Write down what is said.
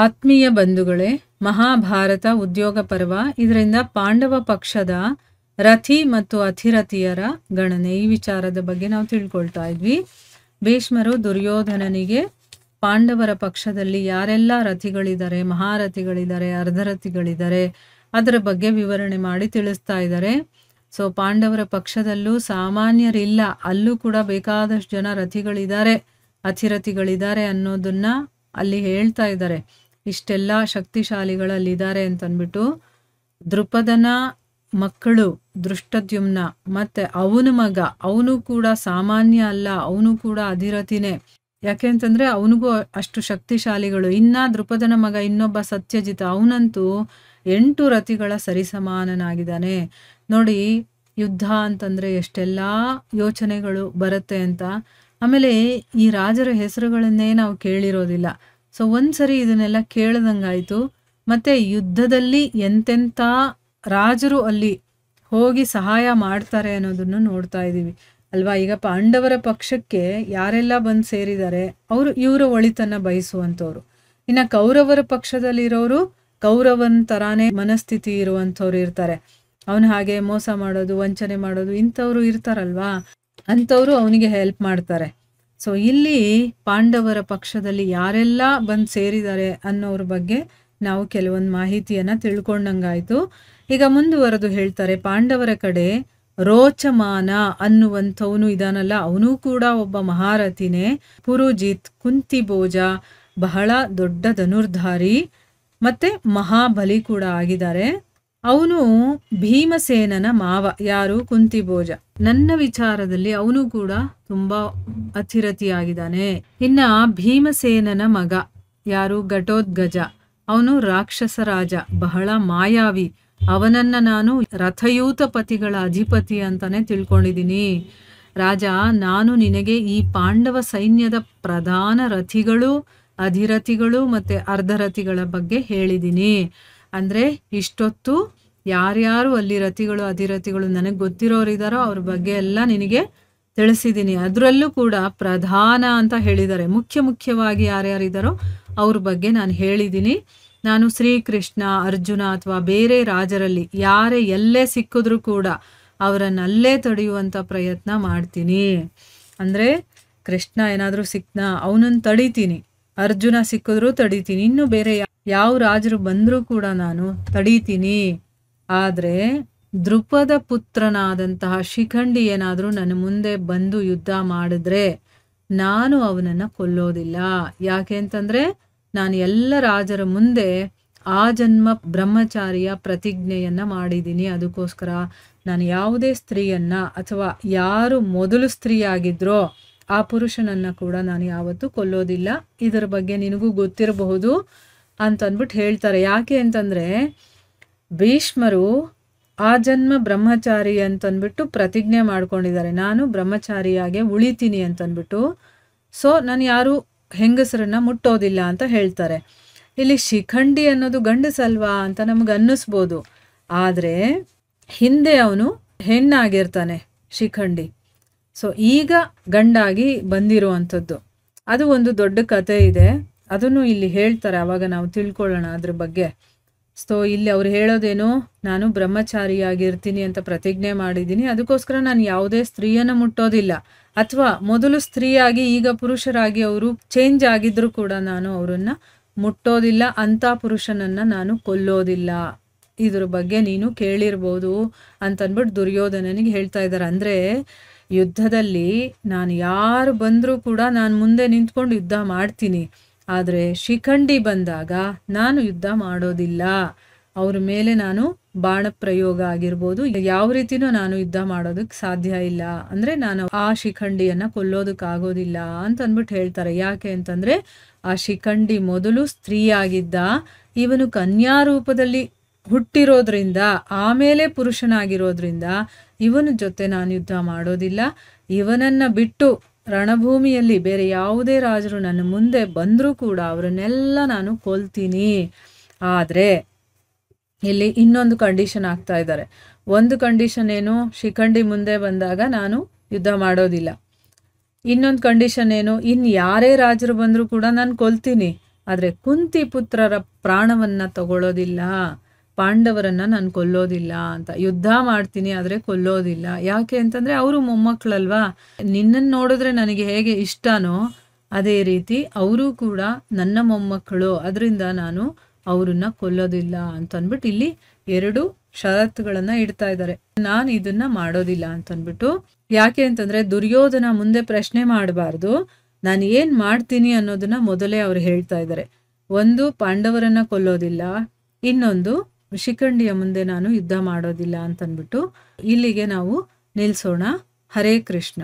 ಆತ್ಮೀಯ ಬಂಧುಗಳೇ, ಮಹಾಭಾರತ ಉದ್ಯೋಗ ಪರ್ವ ಇದರಿಂದ ಪಾಂಡವ ಪಕ್ಷದ ರಥಿ ಮತ್ತು ಅಧಿರಥಿಯರ ಗಣನೆ ಈ ವಿಚಾರದ ಬಗ್ಗೆ ನಾವು ತಿಳ್ಕೊಳ್ತಾ ಇದ್ವಿ. ಭೀಷ್ಮರು ದುರ್ಯೋಧನನಿಗೆ ಪಾಂಡವರ ಪಕ್ಷದಲ್ಲಿ ಯಾರೆಲ್ಲ ರಥಿಗಳಿದ್ದಾರೆ, ಮಹಾರಥಿಗಳಿದ್ದಾರೆ, ಅರ್ಧರಥಿಗಳಿದ್ದಾರೆ ಅದರ ಬಗ್ಗೆ ವಿವರಣೆ ಮಾಡಿ ತಿಳಿಸ್ತಾ ಇದ್ದಾರೆ. ಸೊ ಪಾಂಡವರ ಪಕ್ಷದಲ್ಲೂ ಸಾಮಾನ್ಯರಿಲ್ಲ, ಅಲ್ಲೂ ಕೂಡ ಬೇಕಾದಷ್ಟು ಜನ ರಥಿಗಳಿದ್ದಾರೆ, ಅಧಿರಥಿಗಳಿದ್ದಾರೆ ಅನ್ನೋದನ್ನ ಅಲ್ಲಿ ಹೇಳ್ತಾ ಇದ್ದಾರೆ. ಇಷ್ಟೆಲ್ಲ ಶಕ್ತಿಶಾಲಿಗಳಲ್ಲಿದ್ದಾರೆ ಅಂತಂದ್ಬಿಟ್ಟು ದೃಪದನ ಮಕ್ಕಳು ದೃಷ್ಟದ್ಯುಮ್ನ ಮತ್ತೆ ಅವನ ಮಗ, ಅವನು ಕೂಡ ಸಾಮಾನ್ಯ ಅಲ್ಲ, ಅವನು ಕೂಡ ಅಧಿರಥಿನೇ. ಯಾಕೆ ಅಂತಂದ್ರೆ ಅವನಿಗೂ ಅಷ್ಟು ಶಕ್ತಿಶಾಲಿಗಳು. ಇನ್ನ ದೃಪದನ ಮಗ ಇನ್ನೊಬ್ಬ ಸತ್ಯಜಿತ, ಅವನಂತೂ 8 ರಥಿಗಳ ಸರಿಸಮಾನನಾಗಿದ್ದಾನೆ. ನೋಡಿ, ಯುದ್ಧ ಅಂತಂದ್ರೆ ಎಷ್ಟೆಲ್ಲ ಯೋಚನೆಗಳು ಬರುತ್ತೆ ಅಂತ. ಆಮೇಲೆ ಈ ರಾಜರ ಹೆಸರುಗಳನ್ನೇ ನಾವು ಕೇಳಿರೋದಿಲ್ಲ. ಸೊ ಒಂದ್ಸರಿ ಇದನ್ನೆಲ್ಲ ಕೇಳ್ದಂಗಾಯ್ತು. ಮತ್ತೆ ಯುದ್ಧದಲ್ಲಿ ಎಂತೆಂಥ ರಾಜರು ಅಲ್ಲಿ ಹೋಗಿ ಸಹಾಯ ಮಾಡ್ತಾರೆ ಅನ್ನೋದನ್ನು ನೋಡ್ತಾ ಇದ್ದೀವಿ ಅಲ್ವಾ. ಈಗ ಪಾಂಡವರ ಪಕ್ಷಕ್ಕೆ ಯಾರೆಲ್ಲ ಬಂದು ಸೇರಿದ್ದಾರೆ, ಅವರು ಇವರ ಒಳಿತನ್ನ ಬಯಸುವಂಥವ್ರು. ಇನ್ನು ಕೌರವರ ಪಕ್ಷದಲ್ಲಿರೋರು ಕೌರವನ್ ತರಾನೇ ಮನಸ್ಥಿತಿ ಇರುವಂಥವ್ರು ಇರ್ತಾರೆ. ಅವನು ಹಾಗೆ ಮೋಸ ಮಾಡೋದು, ವಂಚನೆ ಮಾಡೋದು ಇಂಥವ್ರು ಇರ್ತಾರಲ್ವಾ, ಅಂಥವ್ರು ಅವನಿಗೆ ಹೆಲ್ಪ್ ಮಾಡ್ತಾರೆ. ಸೊ ಇಲ್ಲಿ ಪಾಂಡವರ ಪಕ್ಷದಲ್ಲಿ ಯಾರೆಲ್ಲ ಬಂದು ಸೇರಿದ್ದಾರೆ ಅನ್ನೋರ ಬಗ್ಗೆ ನಾವು ಕೆಲವೊಂದು ಮಾಹಿತಿಯನ್ನ ತಿಳ್ಕೊಂಡಂಗಾಯ್ತು. ಈಗ ಮುಂದುವರೆದು ಹೇಳ್ತಾರೆ, ಪಾಂಡವರ ಕಡೆ ರೋಚಮಾನ ಅನ್ನುವಂಥವನು ಇದಾನಲ್ಲ, ಅವನು ಕೂಡ ಒಬ್ಬ ಮಹಾರಥಿನೇ. ಪುರುಜಿತ್, ಕುಂತಿಭೋಜ ಬಹಳ ದೊಡ್ಡ ಧನುರ್ಧಾರಿ ಮತ್ತೆ ಮಹಾಬಲಿ ಕೂಡ ಆಗಿದ್ದಾರೆ. ಅವನು ಭೀಮಸೇನನ ಮಾವ, ಯಾರು ಕುಂತಿಭೋಜ. ನನ್ನ ವಿಚಾರದಲ್ಲಿ ಅವನು ಕೂಡ ತುಂಬಾ ಅಧಿರಥಿಯಾಗಿದ್ದಾನೆ. ಇನ್ನ ಭೀಮಸೇನನ ಮಗ ಯಾರು, ಘಟೋತ್ಕಚ, ಅವನು ರಾಕ್ಷಸ ರಾಜ, ಬಹಳ ಮಾಯಾವಿ. ಅವನನ್ನ ನಾನು ರಥಯೂತ ಪತಿಗಳ ಅಧಿಪತಿ ಅಂತಾನೆ ತಿಳ್ಕೊಂಡಿದ್ದೀನಿ. ರಾಜ, ನಾನು ನಿನಗೆ ಈ ಪಾಂಡವ ಸೈನ್ಯದ ಪ್ರಧಾನ ರಥಿಗಳು, ಅಧಿರಥಿಗಳು ಮತ್ತೆ ಅರ್ಧರಥಿಗಳ ಬಗ್ಗೆ ಹೇಳಿದ್ದೀನಿ. ಅಂದ್ರೆ ಇಷ್ಟೊತ್ತು ಯಾರ್ಯಾರು ಅಲ್ಲಿ ರಥಿಗಳು ಅಧಿರಥಿಗಳು ನನಗೆ ಗೊತ್ತಿರೋರಿದ್ದಾರೋ ಅವ್ರ ಬಗ್ಗೆ ಎಲ್ಲ ನಿನಗೆ ತಿಳಿಸಿದ್ದೀನಿ. ಅದರಲ್ಲೂ ಕೂಡ ಪ್ರಧಾನ ಅಂತ ಹೇಳಿದ್ದಾರೆ, ಮುಖ್ಯವಾಗಿ ಯಾರ್ಯಾರಿದ್ದಾರೋ ಅವ್ರ ಬಗ್ಗೆ ನಾನು ಹೇಳಿದ್ದೀನಿ. ನಾನು ಶ್ರೀಕೃಷ್ಣ, ಅರ್ಜುನ ಅಥವಾ ಬೇರೆ ರಾಜರಲ್ಲಿ ಯಾರೇ ಎಲ್ಲೇ ಸಿಕ್ಕಿದ್ರೂ ಕೂಡ ಅವರನ್ನಲ್ಲೇ ತಡೆಯುವಂಥ ಪ್ರಯತ್ನ ಮಾಡ್ತೀನಿ. ಅಂದರೆ ಕೃಷ್ಣ ಏನಾದರೂ ಸಿಕ್ನಾ ಅವನನ್ನು ತಡಿತೀನಿ, ಅರ್ಜುನ ಸಿಕ್ಕಿದ್ರೂ ತಡಿತೀನಿ, ಇನ್ನು ಬೇರೆ ಯಾವ ರಾಜರು ಬಂದರೂ ಕೂಡ ನಾನು ತಡೀತೀನಿ. ಆದರೆ ದೃಪದ ಪುತ್ರನಾದಂತಹ ಶಿಖಂಡಿ ಏನಾದರೂ ನನ್ನ ಮುಂದೆ ಬಂದು ಯುದ್ಧ ಮಾಡಿದ್ರೆ ನಾನು ಅವನನ್ನು ಕೊಲ್ಲೋದಿಲ್ಲ. ಯಾಕೆ ಅಂತಂದರೆ ನಾನು ಎಲ್ಲ ರಾಜರ ಮುಂದೆ ಆ ಜನ್ಮ ಬ್ರಹ್ಮಚಾರಿಯ ಪ್ರತಿಜ್ಞೆಯನ್ನ ಮಾಡಿದ್ದೀನಿ. ಅದಕ್ಕೋಸ್ಕರ ನಾನು ಯಾವುದೇ ಸ್ತ್ರೀಯನ್ನ ಅಥವಾ ಯಾರು ಮೊದಲು ಸ್ತ್ರೀ ಆಗಿದ್ರೋ ಆ ಪುರುಷನನ್ನ ಕೂಡ ನಾನು ಯಾವತ್ತೂ ಕೊಲ್ಲೋದಿಲ್ಲ. ಇದರ ಬಗ್ಗೆ ನಿನಗೂ ಗೊತ್ತಿರಬಹುದು ಅಂತಂದ್ಬಿಟ್ಟು ಹೇಳ್ತಾರೆ. ಯಾಕೆ ಅಂತಂದರೆ ಭೀಷ್ಮರು ಆ ಜನ್ಮ ಬ್ರಹ್ಮಚಾರಿ ಅಂತಂದ್ಬಿಟ್ಟು ಪ್ರತಿಜ್ಞೆ ಮಾಡ್ಕೊಂಡಿದ್ದಾರೆ, ನಾನು ಬ್ರಹ್ಮಚಾರಿಯಾಗೆ ಉಳಿತೀನಿ ಅಂತಂದ್ಬಿಟ್ಟು. ಸೊ ನಾನು ಯಾರು ಹೆಂಗಸರನ್ನ ಮುಟ್ಟೋದಿಲ್ಲ ಅಂತ ಹೇಳ್ತಾರೆ. ಇಲ್ಲಿ ಶಿಖಂಡಿ ಅನ್ನೋದು ಗಂಡಸಲ್ವಾ ಅಂತ ನಮ್ಗೆ ಅನ್ನಿಸ್ಬೋದು, ಆದರೆ ಹಿಂದೆ ಅವನು ಹೆಣ್ಣಾಗಿರ್ತಾನೆ ಶಿಖಂಡಿ. ಸೊ ಈಗ ಗಂಡಾಗಿ ಬಂದಿರುವಂಥದ್ದು ಅದು ಒಂದು ದೊಡ್ಡ ಕತೆ ಇದೆ, ಅದನ್ನು ಇಲ್ಲಿ ಹೇಳ್ತಾರೆ, ಆವಾಗ ನಾವು ತಿಳ್ಕೊಳ್ಳೋಣ ಅದ್ರ ಬಗ್ಗೆ. ಸೊ ಇಲ್ಲಿ ಅವ್ರು ಹೇಳೋದೇನು, ನಾನು ಬ್ರಹ್ಮಚಾರಿಯಾಗಿರ್ತೀನಿ ಅಂತ ಪ್ರತಿಜ್ಞೆ ಮಾಡಿದ್ದೀನಿ, ಅದಕ್ಕೋಸ್ಕರ ನಾನು ಯಾವುದೇ ಸ್ತ್ರೀಯನ್ನು ಮುಟ್ಟೋದಿಲ್ಲ. ಅಥವಾ ಮೊದಲು ಸ್ತ್ರೀಯಾಗಿ ಈಗ ಪುರುಷರಾಗಿ ಅವರು ಚೇಂಜ್ ಆಗಿದ್ರು ಕೂಡ ನಾನು ಅವರನ್ನ ಮುಟ್ಟೋದಿಲ್ಲ, ಅಂಥ ಪುರುಷನನ್ನ ನಾನು ಕೊಲ್ಲೋದಿಲ್ಲ. ಇದ್ರ ಬಗ್ಗೆ ನೀನು ಕೇಳಿರ್ಬೋದು ಅಂತಂದ್ಬಿಟ್ಟು ದುರ್ಯೋಧನನಿಗೆ ಹೇಳ್ತಾ ಇದ್ದಾರೆ. ಅಂದರೆ ಯುದ್ಧದಲ್ಲಿ ನಾನು ಯಾರು ಬಂದರೂ ಕೂಡ ನಾನು ಮುಂದೆ ನಿಂತ್ಕೊಂಡು ಯುದ್ಧ ಮಾಡ್ತೀನಿ, ಆದರೆ ಶಿಖಂಡಿ ಬಂದಾಗ ನಾನು ಯುದ್ಧ ಮಾಡೋದಿಲ್ಲ. ಅವ್ರ ಮೇಲೆ ನಾನು ಬಾಣ ಪ್ರಯೋಗ ಆಗಿರ್ಬೋದು, ಯಾವ ರೀತಿನೂ ನಾನು ಯುದ್ಧ ಮಾಡೋದಕ್ಕೆ ಸಾಧ್ಯ ಇಲ್ಲ. ಅಂದರೆ ನಾನು ಆ ಶಿಖಂಡಿಯನ್ನ ಕೊಲ್ಲೋದಕ್ಕಾಗೋದಿಲ್ಲ ಅಂತ ಅಂದ್ಬಿಟ್ಟು ಹೇಳ್ತಾರೆ. ಯಾಕೆ ಅಂತಂದರೆ ಆ ಶಿಖಂಡಿ ಮೊದಲು ಸ್ತ್ರೀಯಾಗಿದ್ದ, ಇವನು ಕನ್ಯಾ ರೂಪದಲ್ಲಿ ಹುಟ್ಟಿರೋದ್ರಿಂದ ಆಮೇಲೆ ಪುರುಷನಾಗಿರೋದ್ರಿಂದ ಇವನ ಜೊತೆ ನಾನು ಯುದ್ಧ ಮಾಡೋದಿಲ್ಲ. ಇವನನ್ನ ಬಿಟ್ಟು ರಣಭೂಮಿಯಲ್ಲಿ ಬೇರೆ ಯಾವುದೇ ರಾಜರು ನನ್ನ ಮುಂದೆ ಬಂದರೂ ಕೂಡ ಅವರನ್ನೆಲ್ಲ ನಾನು ಕೊಲ್ತೀನಿ. ಆದರೆ ಇಲ್ಲಿ ಇನ್ನೊಂದು ಕಂಡೀಷನ್ ಆಗ್ತಾ ಇದ್ದಾರೆ. ಒಂದು ಕಂಡೀಷನ್ ಏನು, ಶಿಖಂಡಿ ಮುಂದೆ ಬಂದಾಗ ನಾನು ಯುದ್ಧ ಮಾಡೋದಿಲ್ಲ. ಇನ್ನೊಂದು ಕಂಡೀಷನ್ ಏನು, ಇನ್ನು ಯಾರೇ ರಾಜರು ಬಂದರೂ ಕೂಡ ನಾನು ಕೊಲ್ತೀನಿ. ಆದ್ರೆ ಕುಂತಿ ಪುತ್ರರ ಪ್ರಾಣವನ್ನ ತಗೊಳ್ಳೋದಿಲ್ಲ, ಪಾಂಡವರನ್ನ ನಾನು ಕೊಲ್ಲೋದಿಲ್ಲ ಅಂತ. ಯುದ್ಧ ಮಾಡ್ತೀನಿ ಆದ್ರೆ ಕೊಲ್ಲೋದಿಲ್ಲ. ಯಾಕೆ ಅಂತಂದ್ರೆ ಅವರು ಮೊಮ್ಮಕ್ಕಳಲ್ವಾ, ನಿನ್ನನ್ನು ನೋಡಿದ್ರೆ ನನಗೆ ಹೇಗೆ ಇಷ್ಟನೋ ಅದೇ ರೀತಿ ಅವರು ಕೂಡ ನನ್ನ ಮೊಮ್ಮಕ್ಕಳು, ಅದರಿಂದ ನಾನು ಅವ್ರನ್ನ ಕೊಲ್ಲೋದಿಲ್ಲ ಅಂತ ಅಂದ್ಬಿಟ್ಟು ಇಲ್ಲಿ 2 ಷರತ್ತುಗಳನ್ನ ಇಡ್ತಾ ಇದ್ದಾರೆ. ನಾನು ಇದನ್ನ ಮಾಡೋದಿಲ್ಲ ಅಂತ ಅಂದ್ಬಿಟ್ಟು. ಯಾಕೆ ಅಂತಂದ್ರೆ ದುರ್ಯೋಧನ ಮುಂದೆ ಪ್ರಶ್ನೆ ಮಾಡಬಾರ್ದು, ನಾನು ಏನ್ ಮಾಡ್ತೀನಿ ಅನ್ನೋದನ್ನ ಮೊದಲೇ ಅವ್ರು ಹೇಳ್ತಾ ಇದ್ದಾರೆ. ಒಂದು, ಪಾಂಡವರನ್ನ ಕೊಲ್ಲೋದಿಲ್ಲ, ಇನ್ನೊಂದು ಶಿಖಂಡಿಯ ಮುಂದೆ ನಾನು ಯುದ್ಧ ಮಾಡೋದಿಲ್ಲ ಅಂತ ಅಂದ್ಬಿಟ್ಟು. ಇಲ್ಲಿಗೆ ನಾವು ನಿಲ್ಸೋಣ. ಹರೇ ಕೃಷ್ಣ.